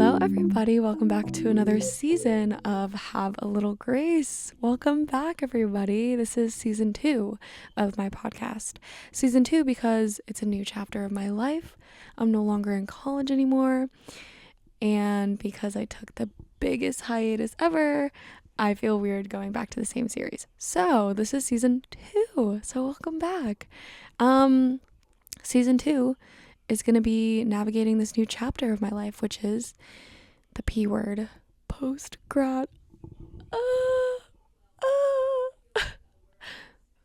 Hello, everybody. Welcome back to another season of Have a Little Grace. Welcome back, everybody. This is season 2 of my podcast. Season 2 because it's a new chapter of my life. I'm no longer in college anymore. And because I took the biggest hiatus ever, I feel weird going back to the same series. So this is season 2. So welcome back. Season 2 is going to be navigating this new chapter of my life, which is the P word, post-grad.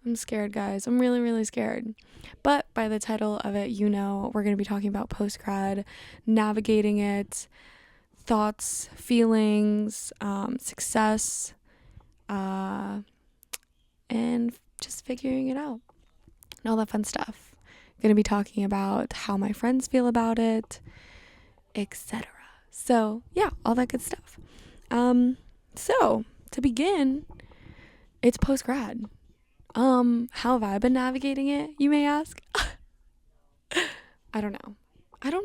I'm scared, guys. I'm really, really scared. But by the title of it, you know, we're going to be talking about post-grad, navigating it, thoughts, feelings, success, and just figuring it out and all that fun stuff. Going to be talking about how my friends feel about it, etc. So yeah, all that good stuff. So to begin, it's post-grad. How have I been navigating it, you may ask? I don't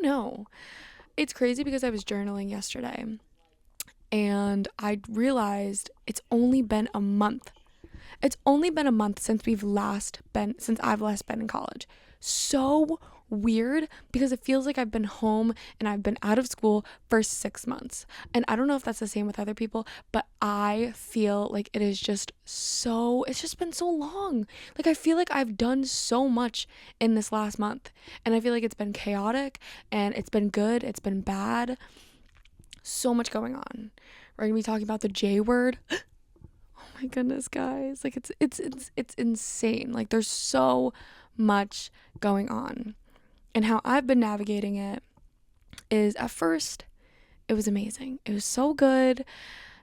know. It's crazy because I was journaling yesterday and I realized it's only been a month. It's only been a month since I've last been in college. So weird because it feels like I've been home and I've been out of school for 6 months. And I don't know if that's the same with other people, but I feel like it's just been so long. Like I feel like I've done so much in this last month and I feel like it's been chaotic and it's been good, it's been bad. So much going on. We're going to be talking about the J word. My goodness, guys, like it's insane. Like there's so much going on, and how I've been navigating it is, at first it was amazing. It was so good.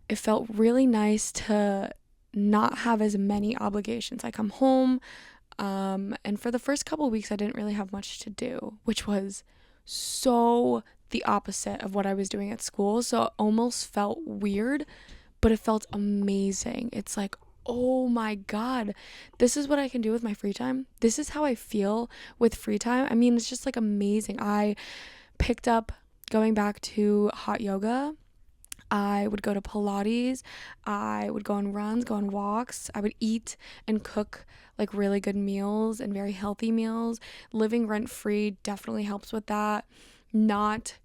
It felt really nice to not have as many obligations. I come home, and for the first couple of weeks I didn't really have much to do, which was so the opposite of what I was doing at school. So it almost felt weird, but it felt amazing. It's like, oh my God, this is what I can do with my free time. This is how I feel with free time. I mean, it's just like amazing. I picked up going back to hot yoga. I would go to Pilates. I would go on runs, go on walks. I would eat and cook like really good meals and very healthy meals. Living rent free definitely helps with that. Not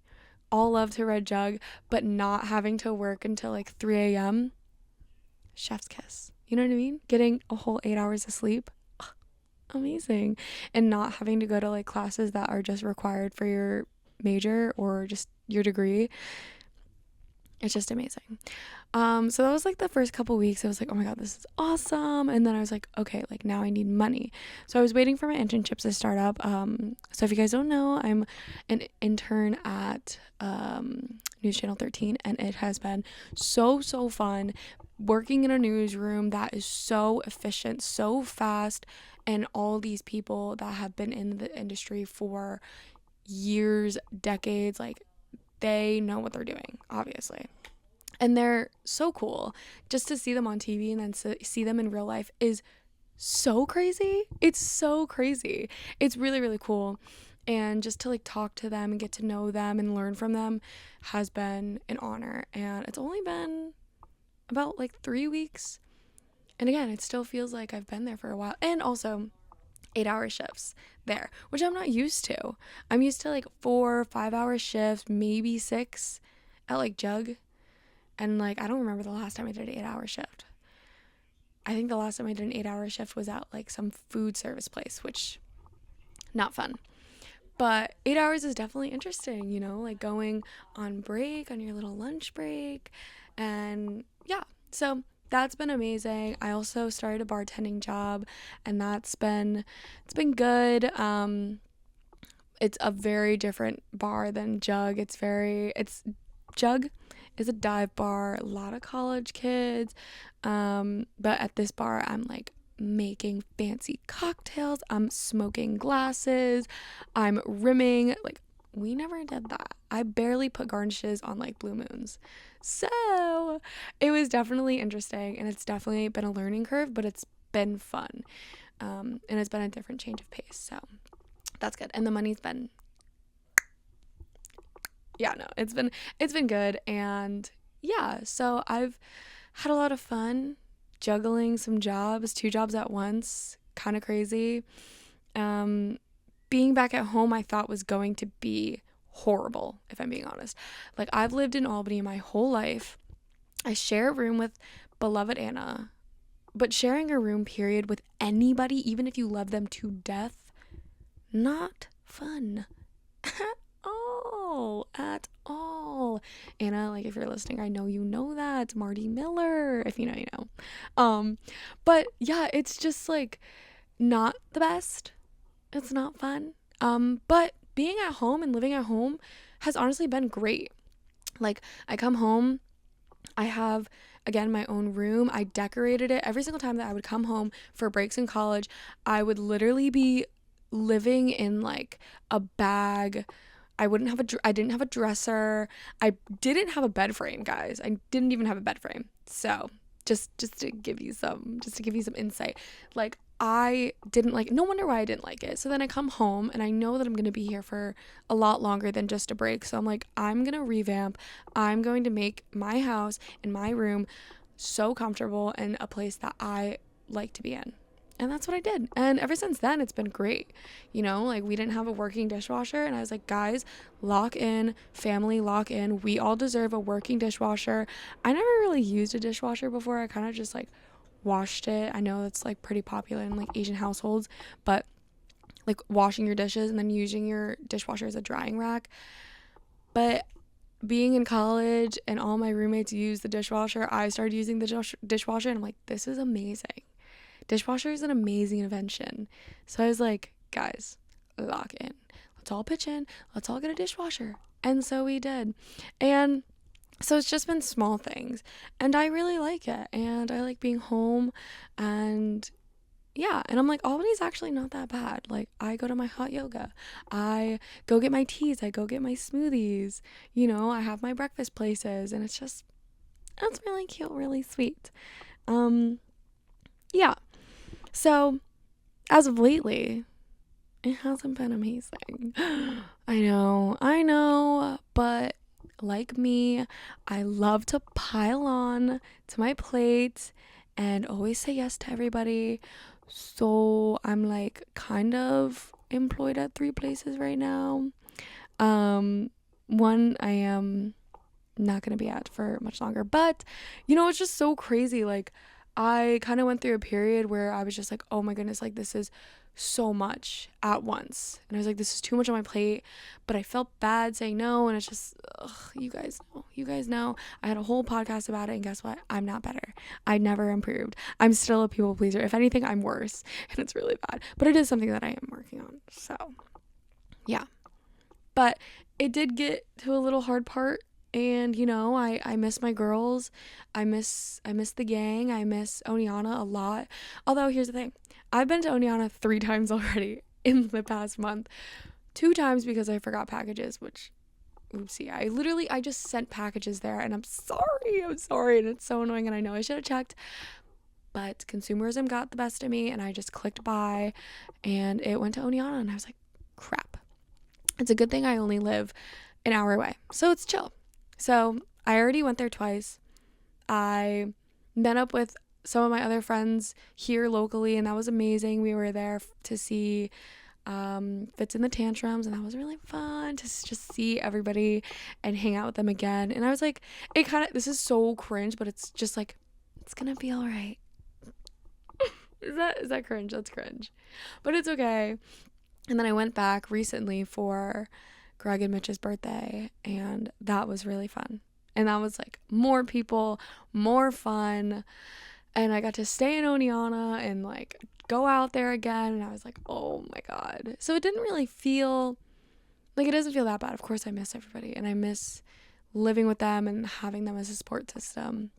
all love to Red Jug, but not having to work until like 3 a.m. Chef's kiss. You know what I mean? Getting a whole 8 hours of sleep. Ugh, amazing. And not having to go to like classes that are just required for your major or just your degree. It's just amazing. So that was like the first couple weeks. I was like, oh my God, this is awesome. And then I was like, okay, like now I need money. So I was waiting for my internships to start up. So if you guys don't know, I'm an intern at News Channel 13, and it has been so fun working in a newsroom that is so efficient, so fast, and all these people that have been in the industry for years, decades, like they know what they're doing, obviously. And they're so cool. Just to see them on TV and then see them in real life is so crazy. It's so crazy. It's really, really cool. And just to like talk to them and get to know them and learn from them has been an honor. And it's only been about like 3 weeks. And again, it still feels like I've been there for a while. And also 8-hour shifts there, which I'm not used to. I'm used to like 4 or 5-hour shifts, maybe 6 at like Jug. And like, I don't remember the last time I did an 8-hour shift. I think the last time I did an 8-hour shift was at like some food service place, which not fun. But 8 hours is definitely interesting, you know, like going on break, on your little lunch break. And yeah, so that's been amazing. I also started a bartending job, and it's been good. It's a very different bar than Jug. Jug is a dive bar, a lot of college kids. But at this bar, I'm like making fancy cocktails. I'm smoking glasses. I'm rimming. Like, we never did that. I barely put garnishes on like blue moons. So it was definitely interesting, and it's definitely been a learning curve, but it's been fun. And it's been a different change of pace. So that's good. And the money's been, yeah, no, it's been good. And yeah, so I've had a lot of fun juggling some jobs, 2 jobs at once, kind of crazy. um Being back at home, I thought was going to be horrible, if I'm being honest. Like, I've lived in Albany my whole life. I share a room with beloved Anna, but sharing a room, period, with anybody, even if you love them to death, not fun at all. At all. Anna, like, if you're listening, I know you know that. Marty Miller. If you know, you know. But yeah, it's just like not the best. It's not fun. But being at home and living at home has honestly been great. Like, I come home, I have, again, my own room. I decorated it. Every single time that I would come home for breaks in college, I would literally be living in like a bag. I didn't have a dresser. I didn't have a bed frame, guys. I didn't even have a bed frame. So, just to give you some insight. Like, I didn't like, no wonder why I didn't like it. So then I come home and I know that I'm going to be here for a lot longer than just a break. So I'm like, I'm going to revamp. I'm going to make my house and my room so comfortable and a place that I like to be in. And that's what I did. And ever since then, it's been great. You know, like, we didn't have a working dishwasher. And I was like, guys, lock in, family, lock in. We all deserve a working dishwasher. I never really used a dishwasher before. I kind of just like washed it. I know that's like pretty popular in like Asian households, but like washing your dishes and then using your dishwasher as a drying rack. But being in college and all my roommates used the dishwasher, I started using the dishwasher, and I'm like, this is amazing. Dishwasher is an amazing invention. So I was like, guys, lock in. Let's all pitch in. Let's all get a dishwasher. And so we did. And so it's just been small things. And I really like it. And I like being home. And yeah. And I'm like, Albany's actually not that bad. Like, I go to my hot yoga. I go get my teas. I go get my smoothies. You know, I have my breakfast places. And it's really cute, really sweet. Yeah. So, as of lately, it hasn't been amazing. I know, but like me, I love to pile on to my plate and always say yes to everybody. So, I'm like kind of employed at 3 places right now. One I am not going to be at for much longer, but you know, it's just so crazy. Like, I kind of went through a period where I was just like, oh my goodness, like, this is so much at once. And I was like, this is too much on my plate. But I felt bad saying no. And it's just, you guys know. I had a whole podcast about it. And guess what? I'm not better. I never improved. I'm still a people pleaser. If anything, I'm worse. And it's really bad. But it is something that I am working on. So, yeah. But it did get to a little hard part. And, you know, I miss my girls. I miss the gang. I miss Oneana a lot. Although, here's the thing. I've been to Oneana 3 times already in the past month. 2 times because I forgot packages, which, oopsie. I just sent packages there, and I'm sorry. And it's so annoying, and I know I should have checked. But consumerism got the best of me, and I just clicked buy, and it went to Oneana, and I was like, crap. It's a good thing I only live an hour away, so it's chill. So I already went there twice. I met up with some of my other friends here locally, and that was amazing. We were there to see Fits in the Tantrums, and that was really fun to just see everybody and hang out with them again. And I was like, this is so cringe, but it's just like, it's gonna be all right. Is that cringe? That's cringe. But it's okay. And then I went back recently for Greg and Mitch's birthday, and that was really fun. And that was like more people, more fun, and I got to stay in Oneana and like go out there again, and I was like, oh my god. So it didn't really feel like, it doesn't feel that bad. Of course I miss everybody, and I miss living with them and having them as a support system.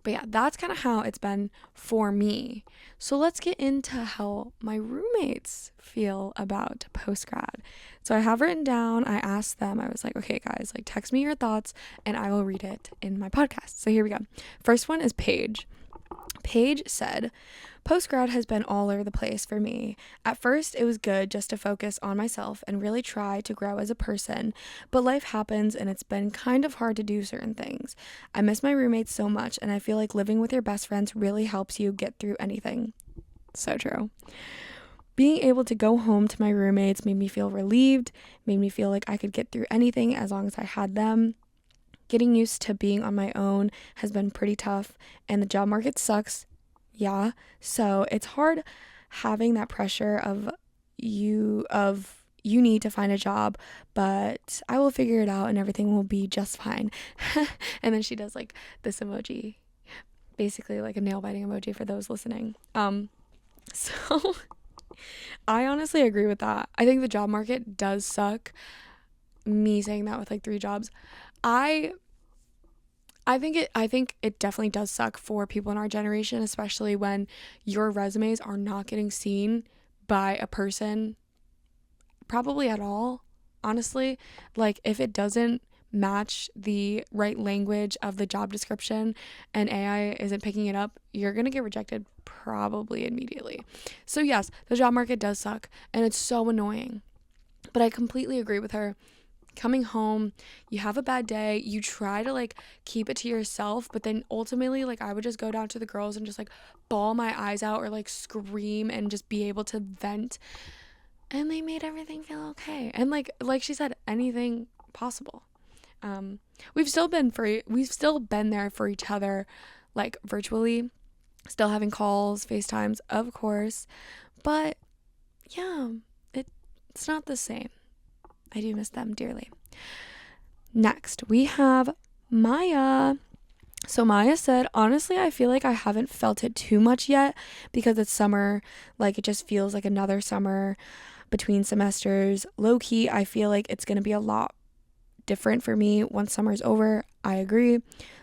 But yeah, that's kind of how it's been for me. So let's get into how my roommates feel about post-grad. So I have written down, I asked them, I was like, okay guys, like, text me your thoughts and I will read it in my podcast. So here we go. First one is Paige. Paige said, post-grad has been all over the place for me. At first, it was good just to focus on myself and really try to grow as a person, but life happens and it's been kind of hard to do certain things. I miss my roommates so much, and I feel like living with your best friends really helps you get through anything. So true. Being able to go home to my roommates made me feel relieved, made me feel like I could get through anything as long as I had them. Getting used to being on my own has been pretty tough, and the job market sucks. Yeah, so it's hard having that pressure of you need to find a job, but I will figure it out and everything will be just fine. And then she does like this emoji, basically like a nail biting emoji for those listening. So I honestly agree with that. I think the job market does suck. Me saying that with like 3 jobs. I think it definitely does suck for people in our generation, especially when your resumes are not getting seen by a person probably at all, honestly. Like, if it doesn't match the right language of the job description and AI isn't picking it up, you're going to get rejected probably immediately. So yes, the job market does suck and it's so annoying. But I completely agree with her. Coming home, you have a bad day, you try to like keep it to yourself, but then ultimately like I would just go down to the girls and just like bawl my eyes out or like scream and just be able to vent, and they made everything feel okay. And like she said, anything possible. We've still been there for each other, like virtually, still having calls, FaceTimes, of course, but yeah, it's not the same. I do miss them dearly. Next, we have Maya. So Maya said, honestly, I feel like I haven't felt it too much yet because it's summer. Like, it just feels like another summer between semesters. Low key, I feel like it's going to be a lot different for me once summer's over. I agree.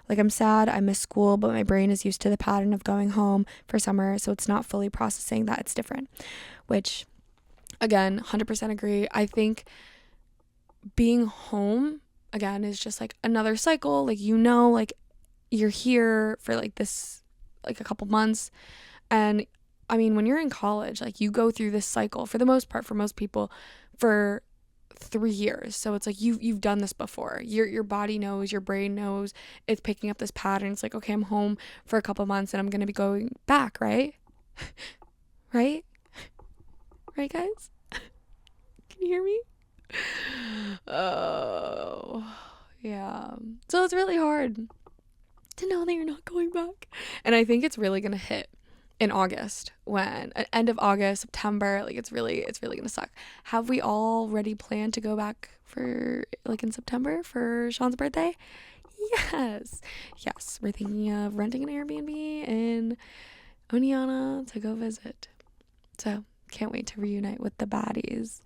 Like, I'm sad, I miss school, but my brain is used to the pattern of going home for summer, so it's not fully processing that it's different. Which, again, 100% agree. I think being home again is just like another cycle, like, like you're here for like this, like a couple months, and I mean, when you're in college, like you go through this cycle for the most part, for most people, for 3 years. So it's like you've done this before. Your body knows, your brain knows, it's picking up this pattern. It's like, okay, I'm home for a couple months and I'm gonna be going back, right? right guys? Can you hear me? Oh, yeah. So it's really hard to know that you're not going back. And I think it's really going to hit in August, when end of August, September, like it's really going to suck. Have we already planned to go back for like in September for Sean's birthday? Yes. We're thinking of renting an Airbnb in Oneonta to go visit. So can't wait to reunite with the baddies.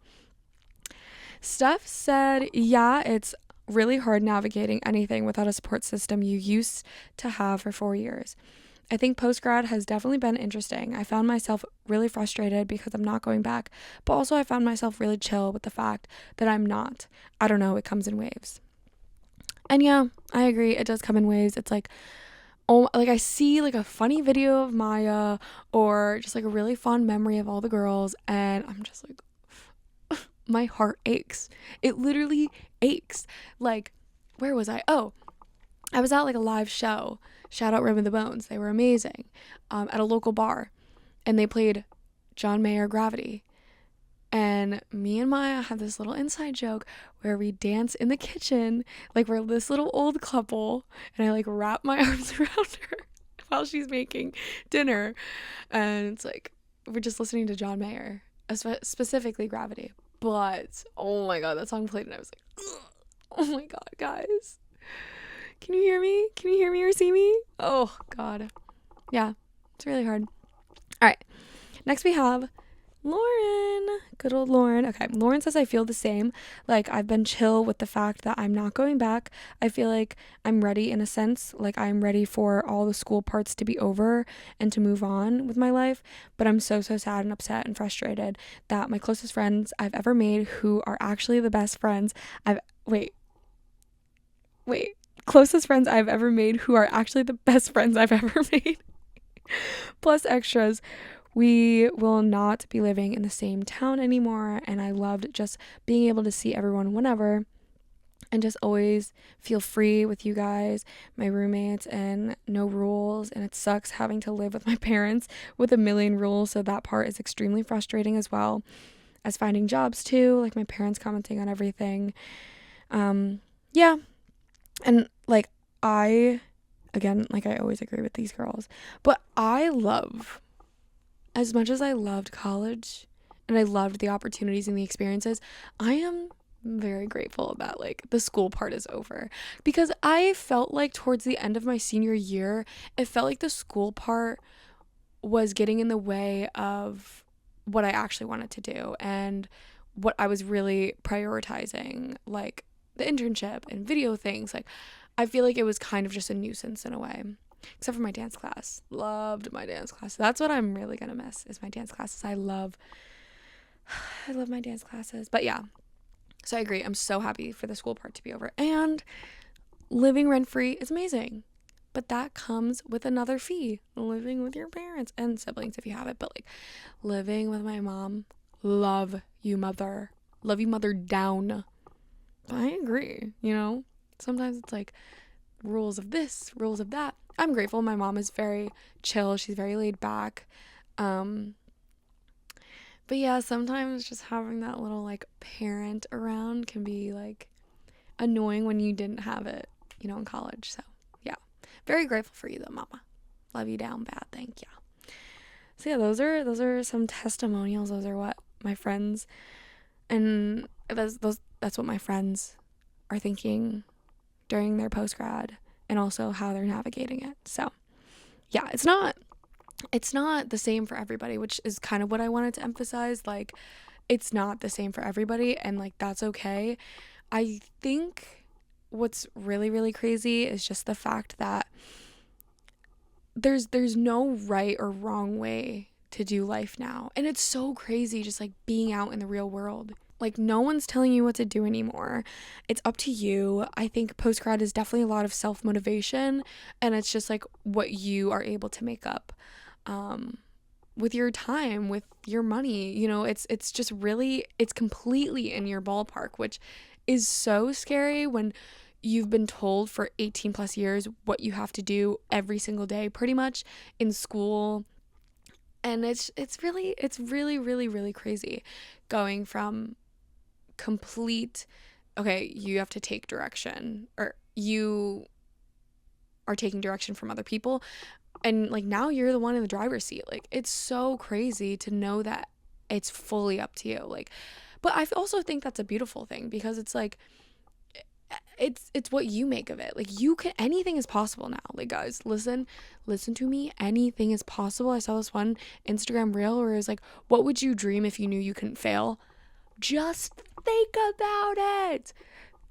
Steph said, yeah, it's really hard navigating anything without a support system you used to have for 4 years. I think post-grad has definitely been interesting. I found myself really frustrated because I'm not going back, but also I found myself really chill with the fact that I'm not. I don't know, it comes in waves. And yeah, I agree, it does come in waves. It's like, oh, like I see like a funny video of Maya or just like a really fond memory of all the girls, and I'm just like, my heart aches. It literally aches. Like, where was I? Oh, I was at like a live show. Shout out Rim of the Bones. They were amazing. At a local bar. And they played John Mayer Gravity. And me and Maya had this little inside joke where we dance in the kitchen. Like, we're this little old couple. And I like wrap my arms around her while she's making dinner. And it's like, we're just listening to John Mayer. Specifically Gravity. But, oh my god, that song played and I was like, ugh, oh my god, guys. Can you hear me? Can you hear me or see me? Oh god. Yeah, it's really hard. Alright, next we have Lauren. Good old Lauren. Okay, Lauren says, I feel the same. Like, I've been chill with the fact that I'm not going back. I feel like I'm ready in a sense. Like, I'm ready for all the school parts to be over and to move on with my life. But I'm so sad and upset and frustrated that my closest friends I've ever made, who are actually the best friends closest friends I've ever made, who are actually the best friends I've ever made. Plus extras, we will not be living in the same town anymore, and I loved just being able to see everyone whenever and just always feel free with you guys, my roommates, and no rules. And it sucks having to live with my parents with a million rules, so that part is extremely frustrating as well as finding jobs too, like my parents commenting on everything. Yeah, and like I again, like I always agree with these girls, but I love, as much as I loved college and I loved the opportunities and the experiences, I am very grateful that like the school part is over, because I felt like towards the end of my senior year, it felt like the school part was getting in the way of what I actually wanted to do and what I was really prioritizing, like the internship and video things. Like I feel like it was kind of just a nuisance in a way. Except for my dance class. Loved my dance class. That's what I'm really gonna miss, is my dance classes. I love my dance classes. But yeah. So I agree. I'm so happy for the school part to be over. And living rent free is amazing. But that comes with another fee. Living with your parents and siblings if you have it. But like living with my mom, love you, mother. Love you, mother, down. But I agree, you know? Sometimes it's like rules of this, rules of that. I'm grateful. My mom is very chill. She's very laid back. But yeah, sometimes just having that little like parent around can be like annoying when you didn't have it, you know, in college. So yeah, very grateful for you though, mama. Love you down bad. Thank you. So yeah, those are some testimonials. Those are what my friends, and that's what my friends are thinking during their post-grad, and also how they're navigating it. So yeah, it's not the same for everybody, which is kind of what I wanted to emphasize. Like it's not the same for everybody, and like that's okay. I think what's really, really crazy is just the fact that there's no right or wrong way to do life now. And it's so crazy just like being out in the real world. Like no one's telling you what to do anymore. It's up to you. I think post-grad is definitely a lot of self-motivation, and it's just like what you are able to make up with your time, with your money. You know, it's just really, it's completely in your ballpark, which is so scary when you've been told for 18 plus years what you have to do every single day pretty much in school. And it's really really crazy going from complete, okay, you have to take direction, or you are taking direction from other people, and like now you're the one in the driver's seat. Like it's so crazy to know that it's fully up to you. Like, but I also think that's a beautiful thing, because it's like it's what you make of it. Like you can, anything is possible now. Like guys, listen to me, anything is possible. I saw this one Instagram reel where it was like, what would you dream if you knew you couldn't fail? Just think about it.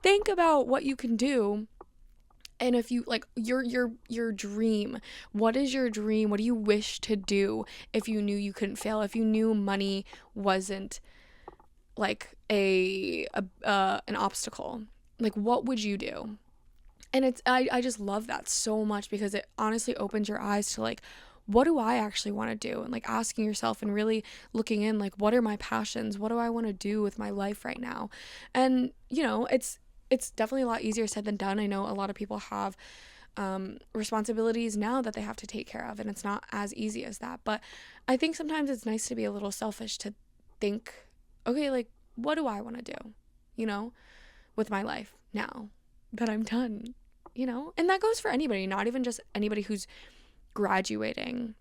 Think about what you can do. And if you like your dream, what is your dream? What do you wish to do if you knew you couldn't fail? If you knew money wasn't like an obstacle, like what would you do? And it's I just love that so much, because it honestly opens your eyes to like, what do I actually want to do? And like asking yourself and really looking in, like, what are my passions? What do I want to do with my life right now? And you know, it's definitely a lot easier said than done. I know a lot of people have responsibilities now that they have to take care of, and it's not as easy as that. But I think sometimes it's nice to be a little selfish, to think, okay, like what do I want to do, you know, with my life now that I'm done, you know? And that goes for anybody, not even just anybody who's graduating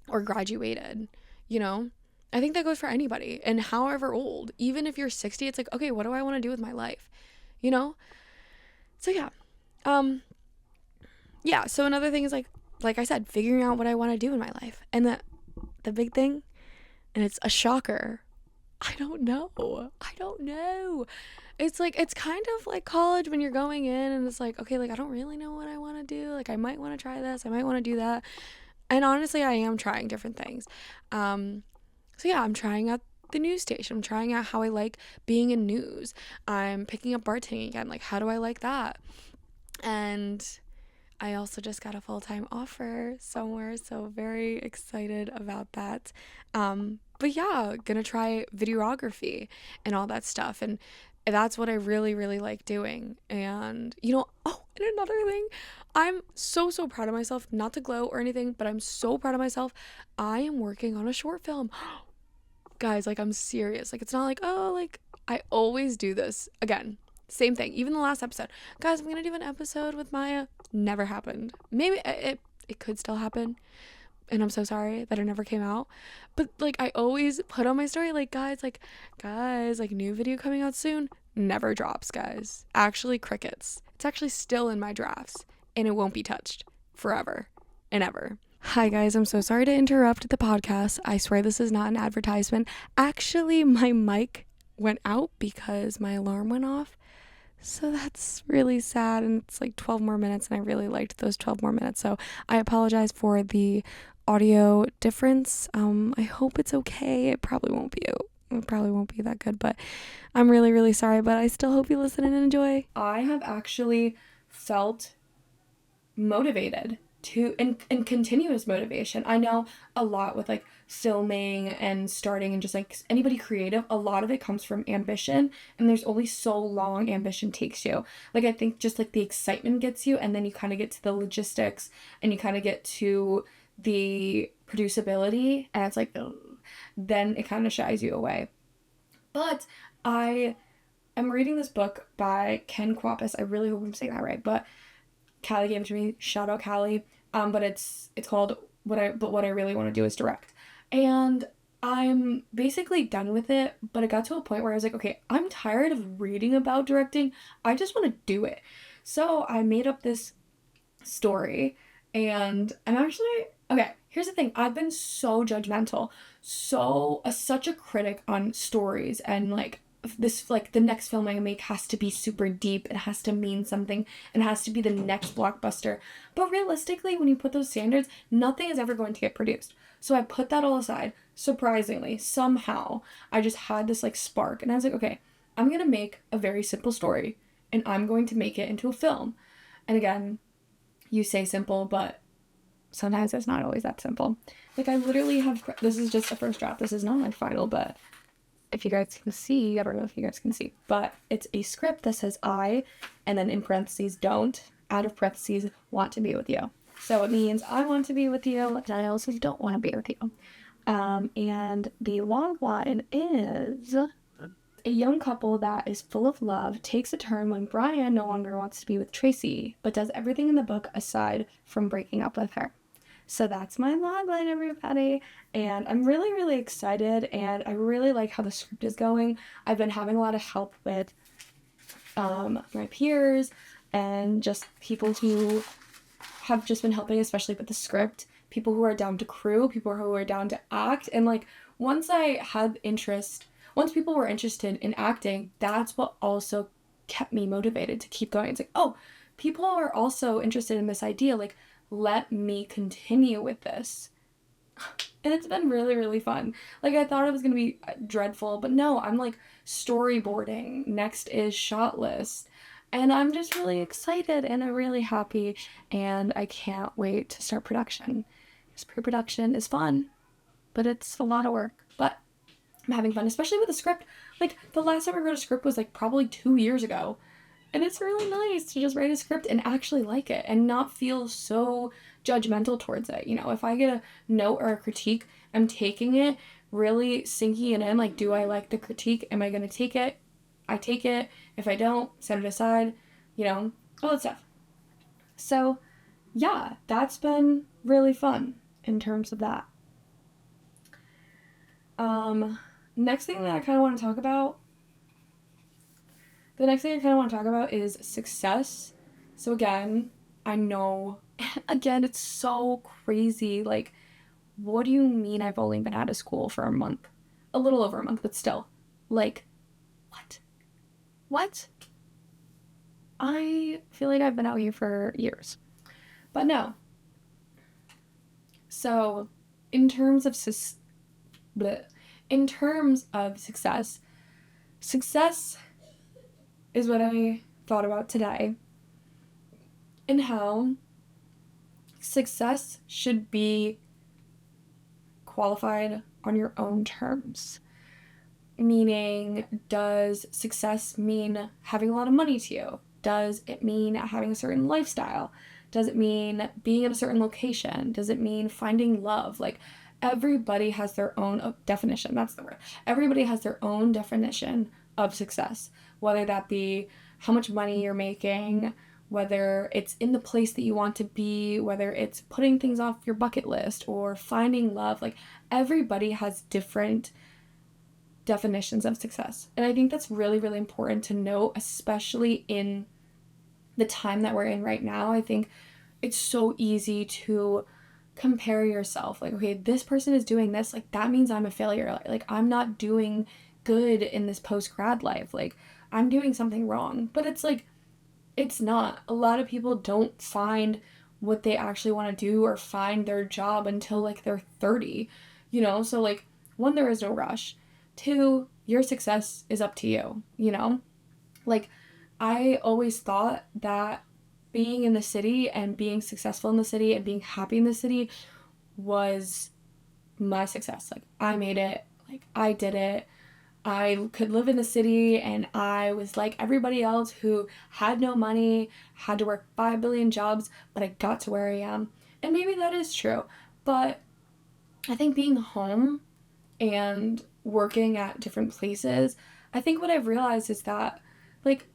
or graduated, you know? I think that goes for anybody, and however old. Even if you're 60, it's like, okay, what do I want to do with my life, you know? So yeah. Yeah, so another thing is like I said, figuring out what I want to do in my life. And the big thing, and it's a shocker, I don't know. It's like, it's kind of like college when you're going in and it's like, okay, like I don't really know what I want to do. Like I might want to try this, I might want to do that. And honestly, I am trying different things. So yeah, I'm trying out the news station. I'm trying out how I like being in news. I'm picking up bartending again. Like, how do I like that? And I also just got a full-time offer somewhere, so very excited about that. But yeah, gonna try videography and all that stuff. And that's what I really, really like doing. And, oh, and another thing, I'm so, so proud of myself, not to gloat or anything, but I'm so proud of myself. I am working on a short film. Guys, like, I'm serious. Like, it's not like, oh, like, I always do this. Again, same thing. Even the last episode. Guys, I'm gonna do an episode with Maya. Never happened. Maybe it could still happen. And I'm so sorry that it never came out. But, like, I always put on my story, like, guys, like, new video coming out soon. Never drops, guys. Actually, crickets. It's actually still in my drafts. And it won't be touched forever and ever. Hi guys, I'm so sorry to interrupt the podcast. I swear this is not an advertisement. Actually, my mic went out because my alarm went off. So that's really sad, and it's like 12 more minutes, and I really liked those 12 more minutes. So I apologize for the audio difference. I hope it's okay. It probably won't be. It probably won't be that good, but I'm really, really sorry. But I still hope you listen and enjoy. I have actually felt motivated to and continuous motivation. I know a lot with like filming and starting and just like anybody creative, a lot of it comes from ambition, and there's only so long ambition takes you. Like I think just like the excitement gets you, and then you kind of get to the logistics and you kind of get to the producibility, and it's like then it kind of shies you away. But I am reading this book by Ken Kwapis. I really hope I'm saying that right, but Callie gave it to me. Shout out Callie. But it's called What I Really Want to Do Is Direct. And I'm basically done with it, but it got to a point where I was like, okay, I'm tired of reading about directing. I just want to do it. So I made up this story, and I'm actually okay. Here's the thing. I've been so judgmental, such a critic on stories, and like this, like the next film I make has to be super deep, it has to mean something, it has to be the next blockbuster. But realistically, when you put those standards, nothing is ever going to get produced. So I put that all aside. Surprisingly, somehow I just had this like spark, and I was like, okay, I'm gonna make a very simple story, and I'm going to make it into a film. And again, you say simple, but sometimes it's not always that simple. Like I literally have, this is just a first draft, this is not my final, but if you guys can see, I don't know if you guys can see, but it's a script that says I, and then in parentheses, don't, out of parentheses, want to be with you. So it means I want to be with you, and I also don't want to be with you. And the long line is, a young couple that is full of love takes a turn when Brian no longer wants to be with Tracy, but does everything in the book aside from breaking up with her. So that's my logline, everybody, and I'm really, really excited, and I really like how the script is going. I've been having a lot of help with my peers and just people who have just been helping, especially with the script, people who are down to crew, people who are down to act, and like once people were interested in acting, that's what also kept me motivated to keep going. It's like, oh, people are also interested in this idea, like let me continue with this. And it's been really, really fun. Like I thought it was gonna be dreadful, but no, I'm like storyboarding. Next is shot list. And I'm just really excited, and I'm really happy, and I can't wait to start production. Because pre-production is fun, but it's a lot of work. But I'm having fun, especially with the script. Like the last time I wrote a script was like probably 2 years ago. And it's really nice to just write a script and actually like it and not feel so judgmental towards it. You know, if I get a note or a critique, I'm taking it, really sinking it in. Like, do I like the critique? Am I going to take it? I take it. If I don't, set it aside, all that stuff. So, yeah, that's been really fun in terms of that. Next thing that I kind of want to talk about is success. So again, I know, it's so crazy. Like, what do you mean I've only been out of school for a month? A little over a month, but still. Like, what? What? I feel like I've been out here for years. But no. So, in terms of success, success is what I thought about today, and how success should be qualified on your own terms. Meaning, does success mean having a lot of money to you? Does it mean having a certain lifestyle? Does it mean being in a certain location? Does it mean finding love? Like, everybody has their own definition. That's the word. Everybody has their own definition of success, whether that be how much money you're making, whether it's in the place that you want to be, whether it's putting things off your bucket list or finding love. Like, everybody has different definitions of success. And I think that's really, really important to know, especially in the time that we're in right now. I think it's so easy to compare yourself. Like, okay, this person is doing this. Like, that means I'm a failure. Like, I'm not doing good in this post-grad life. Like, I'm doing something wrong. But it's like, it's not. A lot of people don't find what they actually want to do or find their job until like they're 30, you know? So like, one, there is no rush. Two, your success is up to you, you know? Like, I always thought that being in the city and being successful in the city and being happy in the city was my success. Like, I made it. Like, I did it. I could live in the city and I was like everybody else who had no money, had to work 5 billion jobs, but I got to where I am. And maybe that is true. But I think being home and working at different places, I think what I've realized is that, like,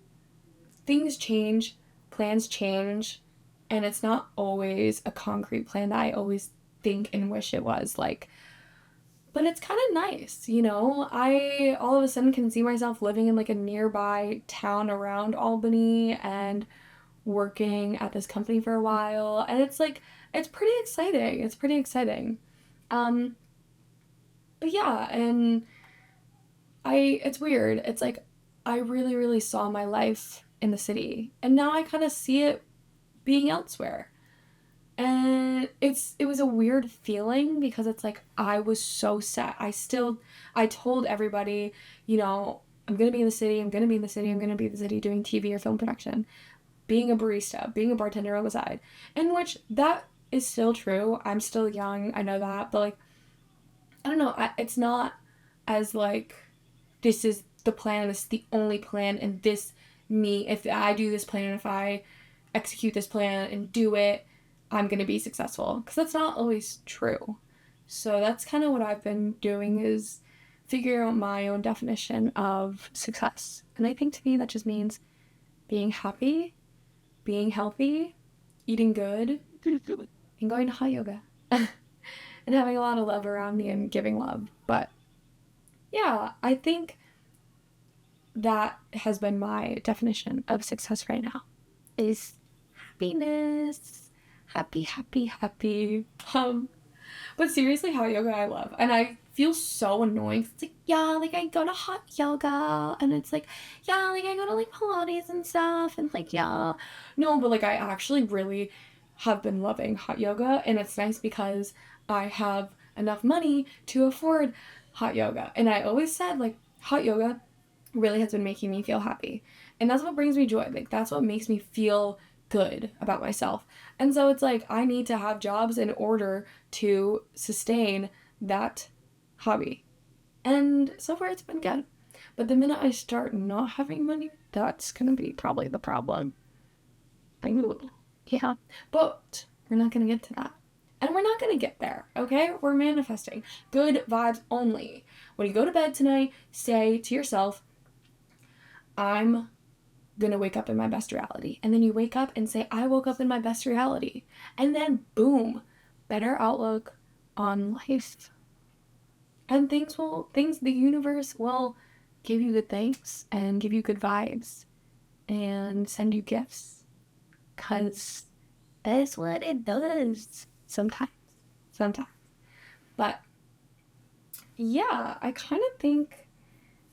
things change, plans change, and it's not always a concrete plan that I always think and wish it was. Like, but it's kind of nice, you know? I all of a sudden can see myself living in like a nearby town around Albany and working at this company for a while. And it's like, it's pretty exciting. It's pretty exciting. Um, but yeah, and it's weird. It's like, I really, really saw my life in the city. And now I kind of see it being elsewhere. And it was a weird feeling because it's like I was so set. I told everybody, you know, I'm gonna be in the city, I'm gonna be in the city, I'm gonna be in the city doing TV or film production, being a barista, being a bartender on the side. In which that is still true. I'm still young, I know that, but like, I don't know, it's not as like, this is the plan, this is the only plan, and this me, if I do this plan, if I execute this plan and do it, I'm going to be successful. Because that's not always true. So that's kind of what I've been doing, is figuring out my own definition of success. And I think to me that just means being happy, being healthy, eating good, and going to hot yoga. And having a lot of love around me and giving love. But yeah, I think that has been my definition of success right now, is happiness. Happy, happy, happy. But seriously, hot yoga I love. And I feel so annoying. It's like, yeah, like I go to hot yoga. And it's like, yeah, like I go to like Pilates and stuff. And like, yeah. No, but like I actually really have been loving hot yoga. And it's nice because I have enough money to afford hot yoga. And I always said, like, hot yoga really has been making me feel happy. And that's what brings me joy. Like, that's what makes me feel good about myself. And so it's like, I need to have jobs in order to sustain that hobby. And so far it's been good. But the minute I start not having money, that's gonna be probably the problem. Yeah. But we're not gonna get to that. And we're not gonna get there, okay? We're manifesting. Good vibes only. When you go to bed tonight, say to yourself, I'm gonna wake up in my best reality. And then you wake up and say, I woke up in my best reality. And then boom, better outlook on life. And the universe will give you good things and give you good vibes and send you gifts. Cause that's what it does. Sometimes. But yeah, I kind of think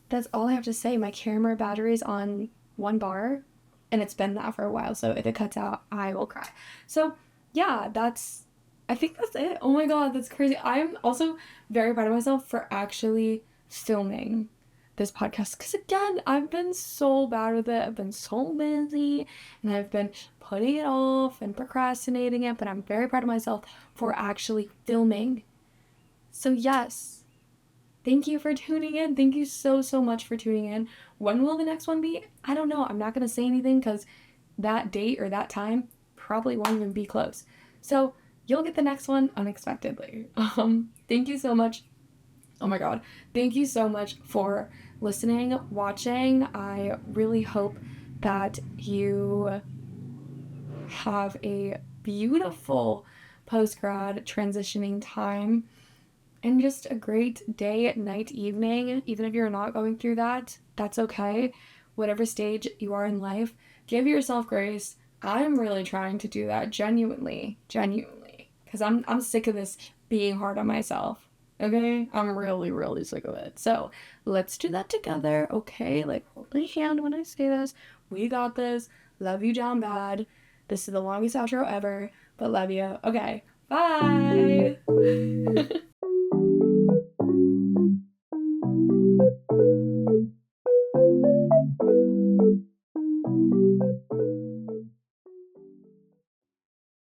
that's all I have to say. My camera battery's on 1 bar, and it's been that for a while, so if it cuts out, I will cry. So yeah, I think that's it. Oh my god, that's crazy. I'm also very proud of myself for actually filming this podcast, because again, I've been so bad with it. I've been so busy and I've been putting it off and procrastinating it, but I'm very proud of myself for actually filming. So yes, thank you for tuning in. Thank you so, so much for tuning in. When will the next one be? I don't know. I'm not going to say anything because that date or that time probably won't even be close. So you'll get the next one unexpectedly. Thank you so much. Oh my God. Thank you so much for listening, watching. I really hope that you have a beautiful post-grad transitioning time and just a great day, night, evening. Even if you're not going through that, that's okay. Whatever stage you are in life, give yourself grace. I'm really trying to do that genuinely, because I'm sick of this being hard on myself. Okay? I'm really, really sick of it. So let's do that together, okay? Like, hold my hand when I say this. We got this. Love you down bad. This is the longest outro ever, but love you. Okay, bye.